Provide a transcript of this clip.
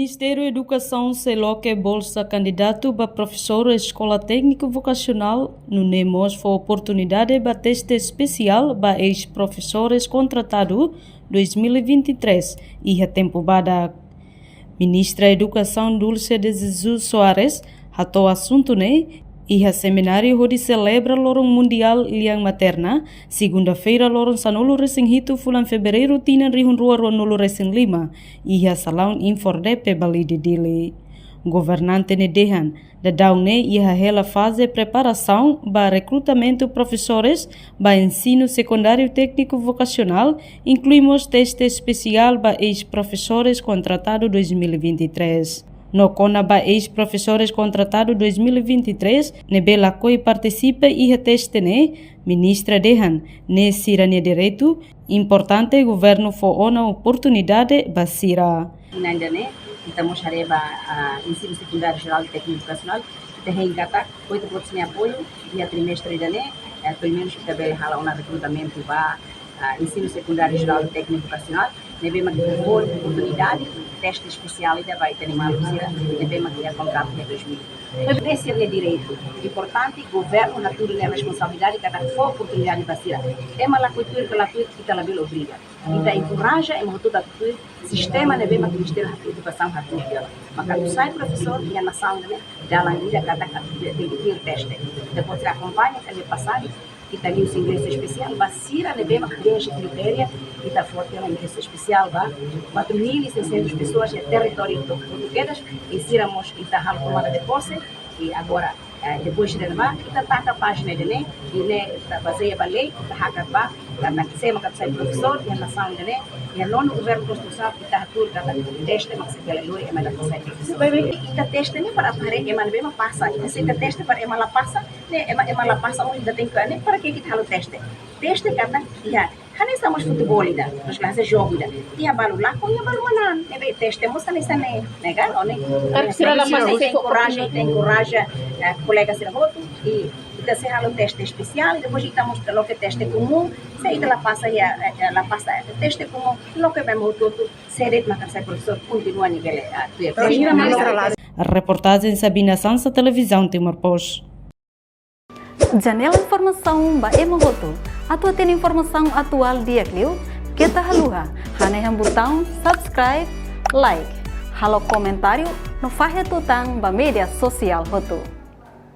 Ministério da Educação seloque bolsa candidato para professor escola técnico vocacional no NEMOS foi oportunidade para teste especial para ex-professores contratado 2023 e a tempo para Ministra da Educação Dulce de Jesus Soares hatou assunto e a seminário onde celebra Lorong Mundial Liang Materna, segunda-feira Lorong Sanulu Racing Hito fulan fevereiro tina rihun rua Nulu Racing 5 e a salão infordepe bali de dili. Governante nedehan da daune e a hela fase preparação para recrutamento professores para ensino secundário técnico vocacional, incluímos teste especial para ex-professores contratado 2023. No CONABA ex-professores contratado 2023, nebela coi participa e reteste ministra dehan sirania direito, importante governo for ona oportunidade basira. Estamos a ensino secundário geral e técnico vocacional, que tem engata 8% de apoio e a trimestre pelo menos que também hala um recrutamento para ensino secundário geral e técnico vocacional, devemos ter boa oportunidade, teste especial e vai ter uma lucia, devemos ter contrato de 2000. Esse é direito. Importante, governo na tudo é responsabilidade, cada for oportunidade para ser. É uma cultura que a cultura que ela bela obriga. Então encoraja é uma toda cultura, sistema devemos que Ministério da Educação a tudo dela. Mas quando sai professor e a nação da languida cada tem que ter teste. Depois se acompanha que ele passado que tem o ingresso especial, vacina devemos preencher critério e está forte o ingresso especial, 4.600 pessoas em território português, e ciramos e está tomada de posse, e agora depois de levar, está a página de e está baseada na lei, está acabado, está sendo que professor e a nação e a nono governo constitucional que está tudo cada teste mas se pela lei é mais da professor. E está teste nem para aparelho, é mais bem passa, e se está teste para é mais passa, é mais passa onde tem que para que está o teste. Teste kata ya kan estamos futebol ida nos classes jogo ida e a balu lá com a balu manan nebe teste moça nessa negaone tem encoraja colegas de voto e da se halo teste especial e depois estamos lo que teste comum se ida la passa teste comum lo que vemos todo seret mas sai professor continua nível a reportagem Sabina Sansa televisão Timor Post. Janela informação ba emogoto. Atua tem informação atual dia Clio. Kita haluha. Hane yang botão subscribe, like. Halo comentário no fahe tutang ba media sosial hotu.